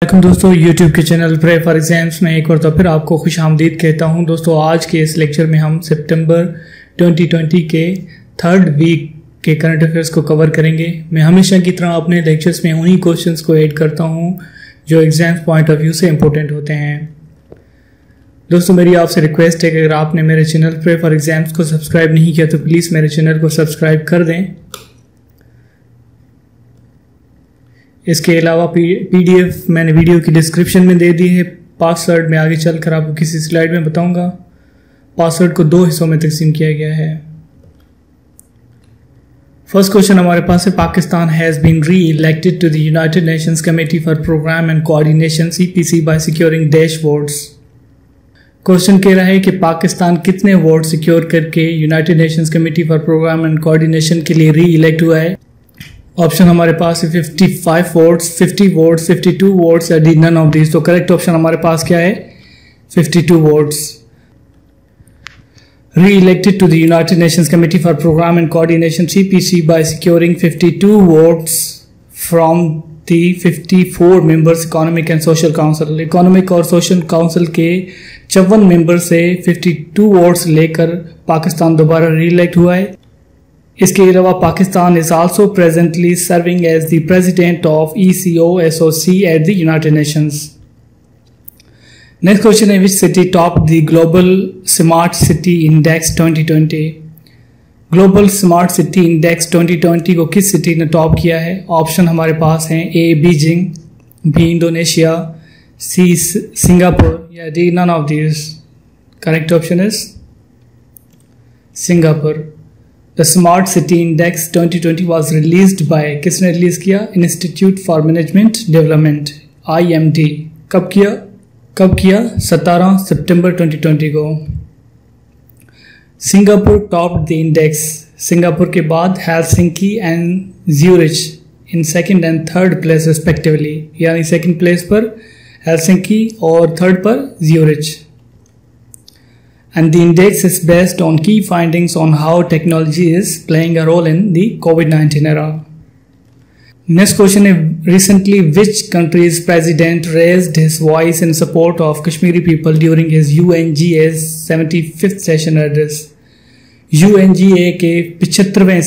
Welcome दोस्तों YouTube के channel pray for exams में एक बार तो फिर आपको खुश आमदीद कहता हूं। दोस्तों आज के इस लेक्चर में हम सितंबर 2020 के थर्ड वीक के करंट अफेयर्स को कवर करेंगे। मैं हमेशा की तरह अपने लेक्चर्स में उन्हीं क्वेश्चंस को ऐड करता हूं जो एग्जाम्स पॉइंट ऑफ व्यू से इंपॉर्टेंट होते हैं। दोस्तों मेरी आपसे रिक्वेस्ट है कि अगर आपने मेरे चैनल प्रे फॉर एग्जाम्स को सब्सक्राइब नहीं किया तो प्लीज़ मेरे चैनल को सब्सक्राइब कर दें। इसके अलावा पीडीएफ मैंने वीडियो की डिस्क्रिप्शन में दे दी है। पासवर्ड में आगे चलकर आपको किसी स्लाइड में बताऊंगा। पासवर्ड को 2 हिस्सों में तकसीम किया गया है। फर्स्ट क्वेश्चन हमारे पास है, Pakistan has been re elected to the United Nations committee for programme and coordination CPC by securing dash votes. Question कह रहा है कि पाकिस्तान कितने वोट सिक्योर करके United Nations committee for programme and coordination के लिए री इलेक्ट हुआ है। ऑप्शन हमारे पास है 55 वोट्स, 50 वोट्स, 52 वोट्स या डी नन ऑफ दीज। तो करेक्ट ऑप्शन हमारे पास क्या है? 52 votes. Re-elected to the United Nations Committee for Program and Coordination CPC by securing 52 votes from the 54 members Economic and Social Council। Economic और Social Council के 54 member से 52 votes लेकर पाकिस्तान दोबारा री-इलेक्ट हुआ है। इसके अलावा Pakistan is also presently serving as the president of ECOSOC at the United Nations. Next question है, which city top the global smart city index 2020। Global smart city index 2020 को किस सिटी ने टॉप किया है? ऑप्शन हमारे पास हैं A Beijing, B Indonesia, C Singapore या D none of these. Correct option is Singapore. The Smart City Index 2020 was released by, किसने रिलीज किया? Institute for Management Development IMD। कब किया? 17 सितंबर 2020 को। Singapore top the index. Singapore के बाद Helsinki and Zurich in second and third place respectively, यानी second place पर Helsinki और थर्ड पर Zurich. And the index is based on key findings on how technology is playing a role in the COVID-19 era. Next question is, recently which country's president raised his voice in support of Kashmiri people during his UNGA's 75th session address? UNGA के 75वें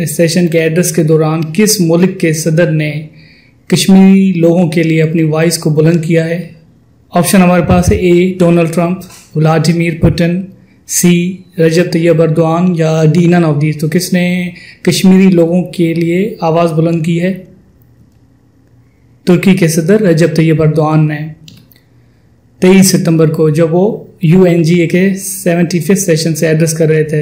session के address के दौरान किस मुल्क के सदर ने कश्मीरी लोगों के लिए अपनी वॉइस को बुलंद किया है? ऑप्शन हमारे पास है A Donald Trump, Vladimir Putin, C Recep Tayyip Erdogan या D नन ऑफ दीज। तो किसने कश्मीरी लोगों के लिए आवाज़ बुलंद की है? तुर्की के सदर रजब तैयब अर्दोआन ने 23 सितंबर को, जब वो UNGA के 75th सेशन से एड्रेस कर रहे थे।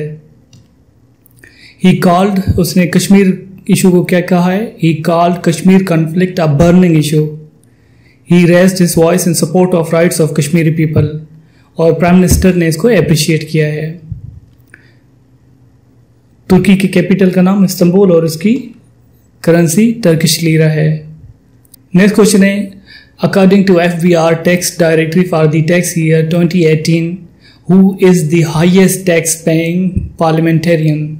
ही कॉल्ड, उसने कश्मीर इशू को क्या कहा है? He called Kashmir conflict a burning issue. He raised his voice in support of rights of Kashmiri people और प्राइम मिनिस्टर ने इसको अप्रिशिएट किया है। तुर्की की कैपिटल का नाम इस्तांबुल और इसकी करेंसी टर्किश लीरा है। नेक्स्ट क्वेश्चन है, according to FBR tax directory for the tax year 2018 who is the highest tax paying parliamentarian?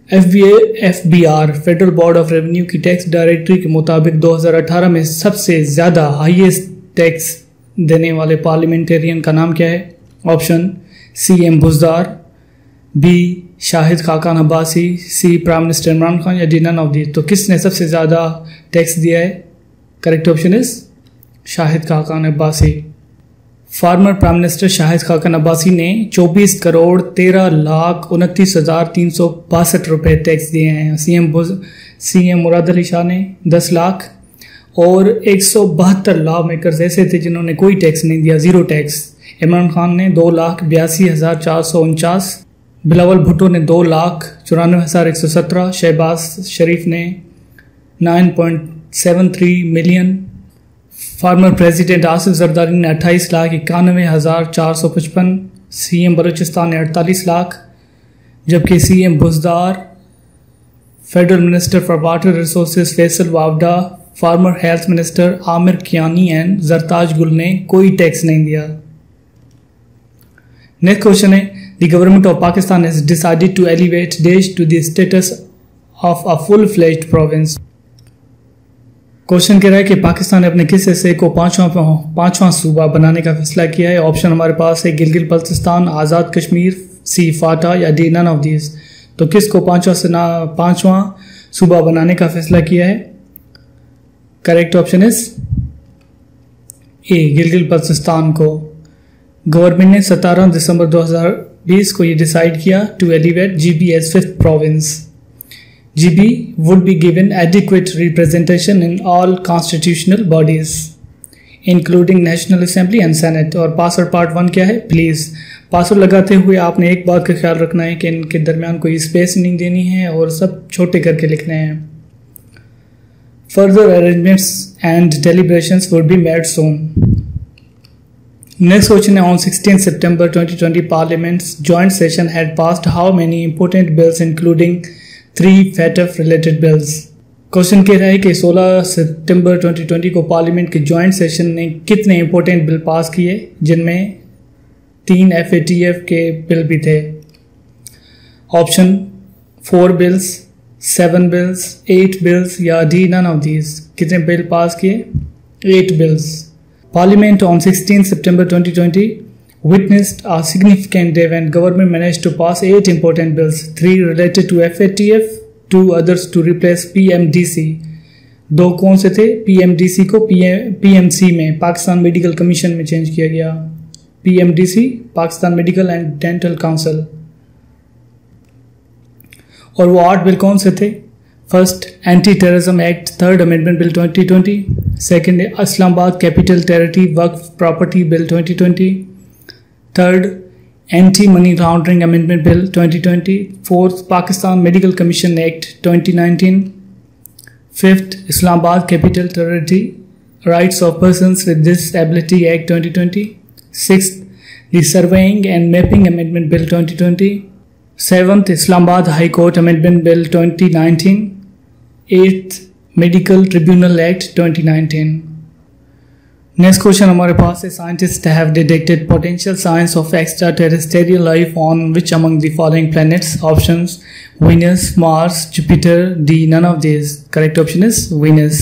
FBR federal board of revenue की टैक्स डायरेक्टरी के मुताबिक 2018 में सबसे ज़्यादा हाईएस्ट टैक्स देने वाले पार्लियामेंटेरियन का नाम क्या है? Option C M Buzdar, B Shahid Khaqan Abbasi, C prime minister Imran Khan या D नन ऑफ दीज। तो किसने सबसे ज़्यादा टैक्स दिया है? Correct option is Shahid Khaqan Abbasi. Farmer prime minister Shahid Khaqan Abbasi ने 24 करोड़ 13,29,362 रुपये टैक्स दिए हैं। CM मुराद अली शाह ने 10 लाख और 172 लॉ मेकर्स ऐसे थे जिन्होंने कोई टैक्स नहीं दिया, जीरो टैक्स। इमरान खान ने 2,82,449, बिलावल भुट्टो ने 2,94,117, शहबाज शरीफ ने 9.73 million, former president Asif Zardari ने 28,91,455, CM बलूचिस्तान ने 48 लाख, जबकि CM Buzdar, federal minister for water resources Faisal Vawda, former health minister Aamir Kiani and Zartaj Gul ने कोई टैक्स नहीं दिया। नेक्स्ट क्वेश्चन है, the government of Pakistan has decided to elevate देश to the status of a full fledged province. Question कह रहा है कि पाकिस्तान ने अपने किस हिस्से को पांचवां सूबा बनाने का फैसला किया है। ऑप्शन हमारे पास है गिलगित बल्तिस्तान, आज़ाद कश्मीर, सी फाटा या डी नन ऑफ दीज। तो किसको पांचवां सूबा बनाने का फैसला किया है? Correct option is a, Gilgit Baltistan को। गवर्नमेंट ने 17 दिसंबर 2020 को ये डिसाइड किया to elevate GB as 5th province. GB would be given adequate representation in all constitutional bodies, including National Assembly and Senate। और पासवर्ड पार्ट 1 क्या है? प्लीज़ पासवर्ड लगाते हुए आपने एक बात का ख्याल रखना है कि इनके दरमियान कोई स्पेस नहीं देनी है और सब छोटे करके लिखने हैं। Further arrangements and deliberations would be made soon। Next question on 16 September 2020 Parliament's joint session had passed how many important bills including 3 FATF related bills। Question कह रहा है कि 16 सितंबर 2020 को पार्लियामेंट के जॉइंट सेशन ने कितने इंपॉर्टेंट बिल पास किए, जिनमें 3 FATF के बिल भी थे। ऑप्शन 4 बिल्स, 7 बिल्स, 8 बिल्स या डी नन ऑफ दीज। कितने बिल पास किए? 8 bills. Parliament on 16 September 2020 witnessed a significant day when government managed to pass 8 important bills, 3 related to FATF, 2 others to replace PMDC। 2 कौन से थे? PMDC को PMC में, Pakistan medical commission में change किया गया। PMDC Pakistan medical and dental council. और वो 8 बिल कौन से थे? First, anti terrorism act 3rd amendment bill 2020। Second, Islamabad capital territory Waqf property bill 2020। Third, anti money laundering amendment bill 2020। Fourth, Pakistan medical commission act 2019। Fifth, Islamabad capital territory rights of persons with disability act 2020। Sixth, the surveying and mapping amendment bill 2020। Seventh, Islamabad high court amendment bill 2019। Eighth, medical tribunal act 2019। Next question हमारे पास है, scientist have detected potential science of extra terrestrial life on which among the following planets. Options Venus, Mars, Jupiter, D none of these। Correct option is Venus।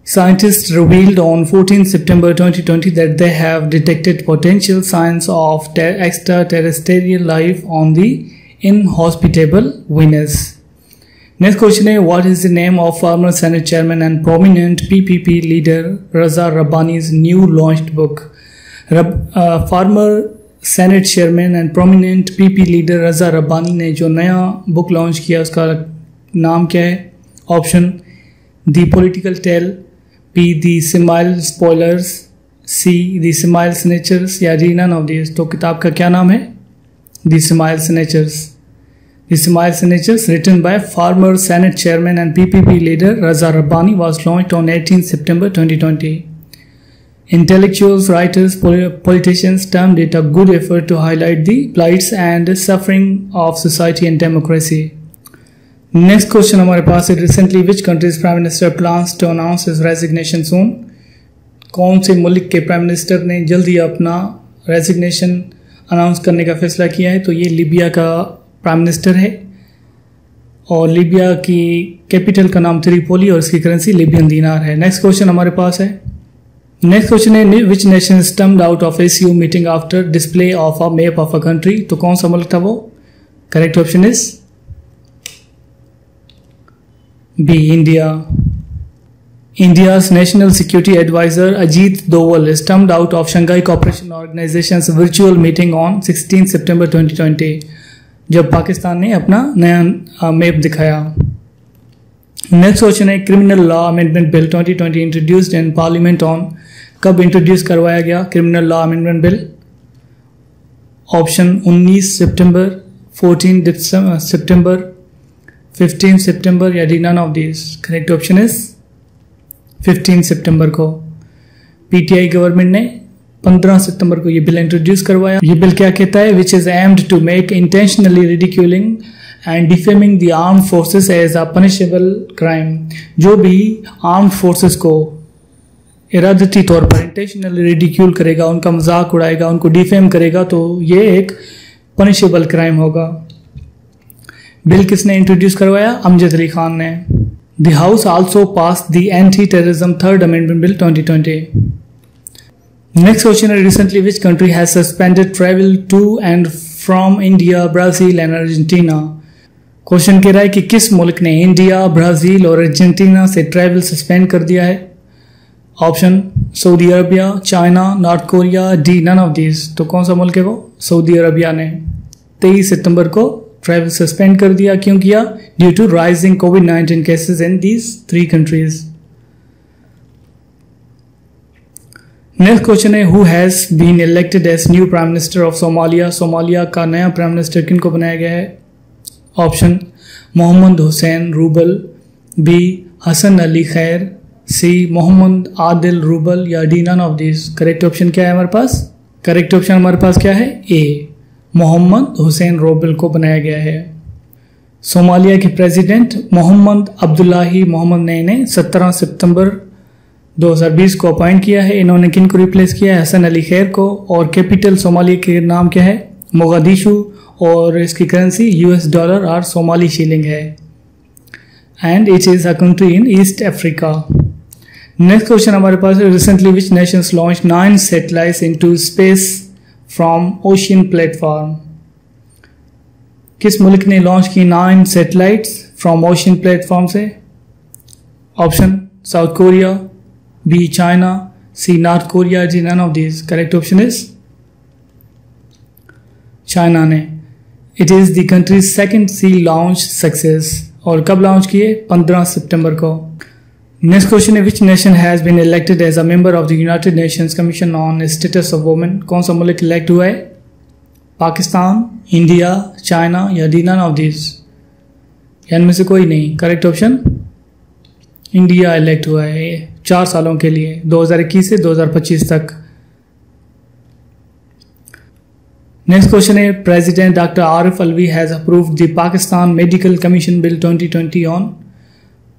Scientists revealed on 14 September 2020 that they have detected potential signs of extraterrestrial life on the inhospitable Venus। Next question है, what is the name of former Senate Chairman and prominent PPP leader Raza Rabbani's new launched book? Former senate chairman and prominent PP leader Raza Rabbani ने जो नया book launch किया उसका नाम क्या है? Option, the political tale, B, the smile spoilers, C, the smile snatchers या D none of this. तो किताब का क्या नाम है? The smile snatchers. The smile snatchers written by former senate chairman and PPP leader Raza Rabbani was launched on 18 September 2020। Intellectuals, writers, politicians termed it a good effort to highlight the plights and suffering of society and democracy। Next question हमारे पास है, recently which country's prime minister plans to announce his resignation soon? कौन से मुल्क के prime minister ने जल्दी अपना रेजिग्नेशन अनाउंस करने का फैसला किया है? तो ये लीबिया का प्राइम मिनिस्टर है और लीबिया की कैपिटल का नाम त्रिपोली और इसकी करेंसी लीबियन दीनार है। नेक्स्ट क्वेश्चन हमारे पास है, नेक्स्ट क्वेश्चन है, which nation stumped out of ACU meeting after display of a map of a country? तो कौन सा मुल्क था वो? Correct option is B, India. India's national security adviser Ajit Doval stumped out of Shanghai cooperation organisations virtual meeting on 16 सितंबर 2020 जब पाकिस्तान ने अपना नया मैप दिखाया। नेक्स्ट क्वेश्चन है, criminal law amendment bill 2020 introduced in parliament on, कब इंट्रोड्यूस करवाया गया criminal law amendment bill? Option 19 सितंबर, 14 सितंबर, 15 सितंबर या D none of this. Correct option is 15 सितंबर को। PTI गवर्नमेंट ने 15 सितंबर को ये बिल इंट्रोड्यूस करवाया। ये बिल क्या कहता है? Which is aimed to make intentionally ridiculing and defaming the armed forces as a punishable crime. जो भी आर्म्ड फोर्सेस को इरादती तौर पर इंटेंशनली रिडिक्यूल करेगा, उनका मजाक उड़ाएगा, उनको डिफेम करेगा, तो ये एक पनिशेबल क्राइम होगा। बिल किसने इंट्रोड्यूस करवाया? अमजद अली खान ने। The House also passed the Anti-Terrorism Third Amendment Bill 2020. Next question is, recently which country has suspended travel to and from India, Brazil and Argentina? Question कह रहा है कि किस मुल्क ने इंडिया, ब्राज़ील और अर्जेंटीना से ट्रैवल सस्पेंड कर दिया है? Option Saudi Arabia, China, North Korea, D none of these. तो कौन सा मुल्क है वो? सऊदी अरबिया ने 23 सितंबर को ट्रैवल सस्पेंड कर दिया। क्यों किया? ड्यू टू राइजिंग कोविड-19 cases in these 3 countries. Next question है, who has been elected as new prime minister of Somalia? Somalia का नया प्राइम मिनिस्टर किनको बनाया गया है? Option Mohamed Hussein Roble, B Hassan Ali Khaire, C Mohamed Adil Roble या D none of this. Correct option क्या है हमारे पास? करेक्ट ऑप्शन हमारे पास क्या है? ए, मोहम्मद हुसैन रूबल को बनाया गया है। सोमालिया के प्रेसिडेंट मोहम्मद अब्दुल्लाही मोहम्मद नई ने 17 सितंबर 2020 को अपॉइंट किया है। इन्होंने किन को रिप्लेस किया है? हसन अली खैर को। और कैपिटल सोमालिया के नाम क्या है? मोगादिशु। और इसकी करेंसी $, और सोमाली शिलिंग है। And it is a country in east Africa. Next question हमारे पास है, recently which nations launch 9 satellites into space from ocean platform? किस मुल्क ने लॉन्च की 9 सैटेलाइट्स फ्रॉम ओशियन प्लेटफॉर्म से? Option South Korea, B China, C North Korea, G none of this. Correct option is China ने। It is the country's second sea launch success. और कब launch किए? 15 सितंबर को। नेक्स्ट क्वेश्चन है, which nation has been elected as a member of the United Nations commission on status of women? कौन सा मुल्क इलेक्ट हुआ है? पाकिस्तान, इंडिया, चाइना या डी नन ऑफ दिस? इनमें से कोई नहीं। करेक्ट ऑप्शन इंडिया इलेक्ट हुआ है 4 सालों के लिए, 2021 से 2025 तक। नेक्स्ट क्वेश्चन है, president doctor Arif Alvi has approved the Pakistan medical commission bill 2020 on?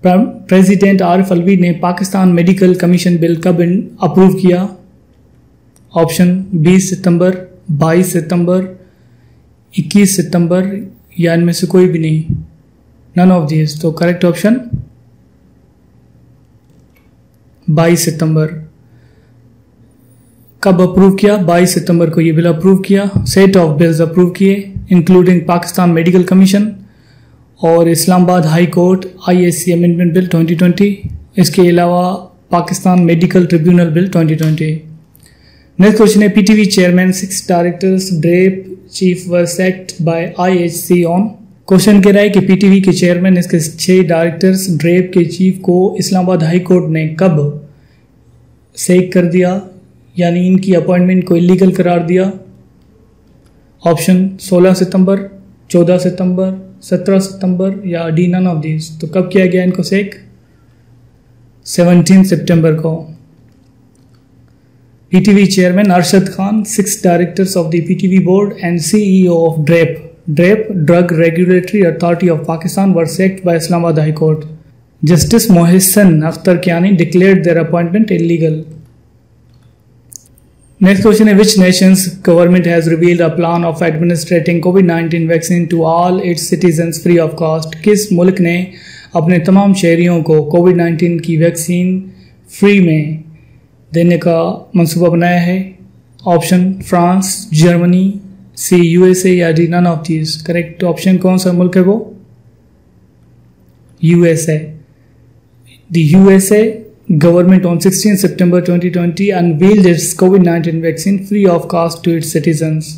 President Arif Alvi ने पाकिस्तान मेडिकल कमीशन बिल कब अप्रूव किया? ऑप्शन 20 सितंबर, 22 सितंबर, 21 सितंबर या इनमें से कोई भी नहीं, नन ऑफ दिस। तो करेक्ट ऑप्शन 22 सितंबर। कब अप्रूव किया? 22 सितंबर को ये बिल अप्रूव किया। सेट ऑफ बिल्स अप्रूव किए इंक्लूडिंग पाकिस्तान मेडिकल कमीशन और Islamabad high court IAC amendment bill 2020। इसके अलावा Pakistan medical tribunal bill 2020। Next question है, PTV chairman 6 directors DRAP chief were sacked by IHC on? Question कह रहा है कि PTV के चेयरमैन इसके 6 डायरेक्टर्स ड्रेप के चीफ को इस्लामाबाद हाई कोर्ट ने कब सेक कर दिया, यानी इनकी अपॉइंटमेंट को इलीगल करार दिया? ऑप्शन 16 सितंबर, 14 सितंबर, 17 सितंबर या डी नन ऑफ दिस। तो कब किया गया इनको सेक? 17 सितंबर को। PTV chairman Arshad Khan, 6 directors of the PTV board and CEO of DRAP drug regulatory authority of Pakistan were sacked by Islamabad high court. Justice Mohsin Akhtar Kiyani declared their appointment illegal. Next question है, which nation's government has revealed a plan of administrating COVID-19 vaccine to all its citizens free of cost? किस मुल्क ने अपने तमाम शहरियों को कोविड-19 की vaccine free में देने का मंसूबा बनाया है? Option France, Germany, C USA या D none of these. Correct option कौन सा मुल्क है वो? USA। The USA government on 16 September 2020 unveiled its COVID-19 vaccine free of cost to its citizens.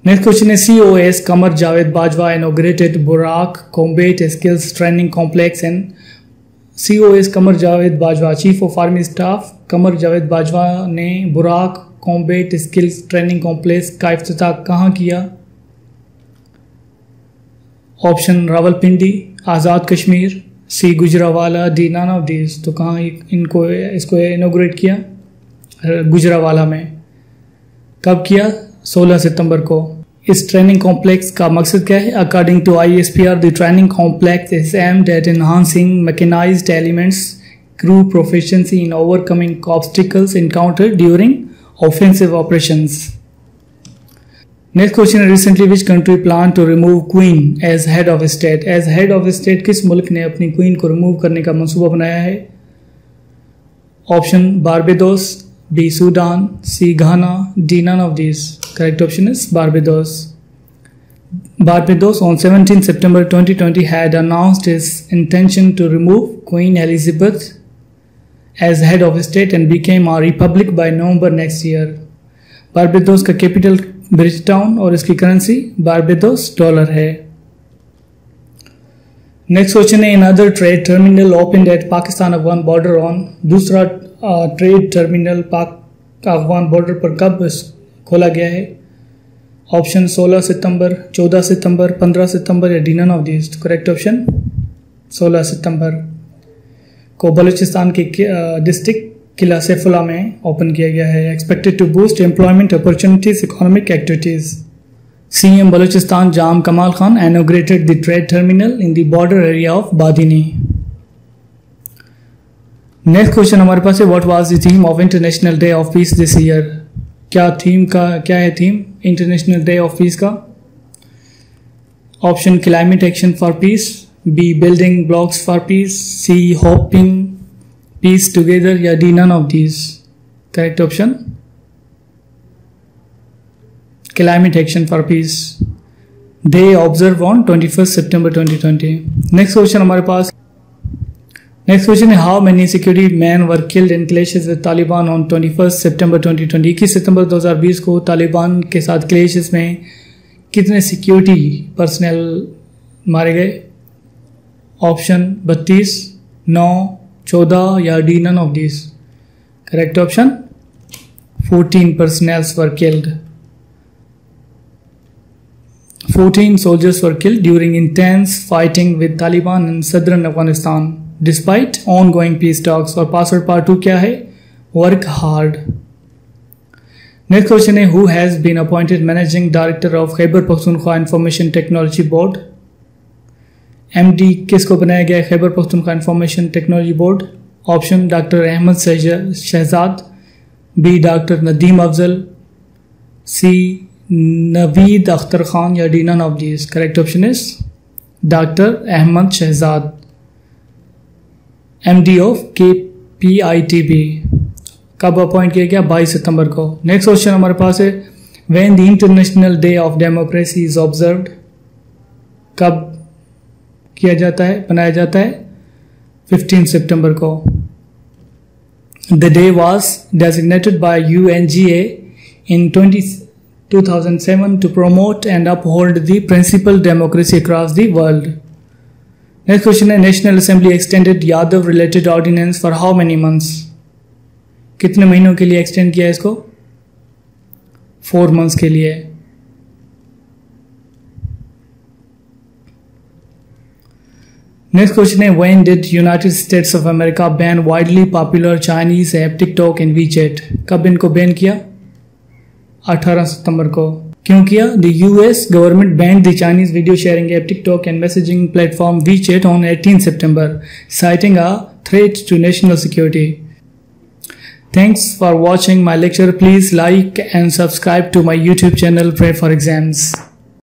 Next question is, COS Qamar Javed Bajwa inaugurated Burak Combat Skills Training Complex and COS Qamar Javed Bajwa, Chief of Army Staff Qamar Javed Bajwa ने बुराक combat skills training complex का इफ्तिताह कहाँ किया? Option Rawalpindi, Azad Kashmir, C Gujranwala, D none of this. तो कहाँ इसको इनोग्रेट किया? गुजरावाला में। कब किया? 16 सितंबर को। इस ट्रेनिंग कॉम्प्लेक्स का मकसद क्या है? According to ISPR, the training complex is aimed at enhancing mechanised elements crew proficiency in overcoming obstacles encountered during offensive operations. Next question है, recently which country plan to remove queen as head of state. As head of state किस मुल्क ने अपनी queen को remove करने का मंसूबा बनाया है? Option Barbados, B Sudan, C Ghana, D none of this. Correct option is Barbados. Barbados on 17 September 2020 had announced its intention to remove Queen Elizabeth as head of state and became a republic by November next year. Barbados का capital Bridgetown और इसकी currency Barbados dollar है. Next question है, another trade terminal opened at Pakistan Afghan border on. दूसरा trade terminal Pak Afghan border पर कब खोला गया है? ऑप्शन 16 सितंबर, 14 सितंबर, 15 सितंबर या D none of this. Correct option 16 सितंबर को बलूचिस्तान के डिस्ट्रिक्ट किला सैफुल्ला में ओपन किया गया है. Expected to boost employment opportunities, economic activities. CM Balochistan Jam Kamal Khan inaugurated the trade terminal in the border area of Badini. Next question हमारे पास है, what was the theme of international day of peace this year. क्या है theme international day of peace का? Option climate action for peace, B building blocks for peace, C hoping peace together या D none of these. Correct option climate action for peace, day observe on 21 सितंबर 2020. Next question हमारे पास, next question है, how many security man were killed in clashes with Taliban on 21 सितंबर 2020. 21 सितंबर 2020 को तालिबान के साथ क्लेशेस में कितने सिक्योरिटी पर्सनल मारे गए? ऑप्शन 32, 9, 14 या D none of this. Correct option 14 personnels were killed. 14 soldiers were killed during intense fighting with Taliban in southern Afghanistan despite ongoing peace talks. और पासवर्ड पार्ट 2 क्या है? Work hard. नेक्स्ट क्वेश्चन है, who has been appointed managing director of Khyber Pakhtunkhwa information technology board? MD किसको बनाया गया है Khyber Pakhtunkhwa information technology board? Option doctor Ahmed Shehzad, B doctor Nadeem Afzal, C Naveed Akhtar Khan या D none of these. Correct option is doctor Ahmed Shehzad, MD of KPITB. कब appoint किया गया? 22 सितंबर को. Next question हमारे पास है, when the international day of democracy is observed? कब किया जाता है, बनाया जाता है? 15 सितंबर को. The day was designated by UNGA in 2007 to promote and uphold the principal democracy across the world. Next question है, National Assembly extended Yadav related ordinance for how many months? कितने महीनों के लिए एक्सटेंड किया इसको? 4 months के लिए. Next question है, when did United States of America ban widely popular Chinese app TikTok and WeChat? कब इनको बैन किया? 18 सितंबर को. क्यों किया? The US government banned the Chinese video sharing app TikTok and messaging platform WeChat on 18 September, citing a threat to national security. Thanks for watching my lecture. Please like and subscribe to my YouTube channel. Pray for exams.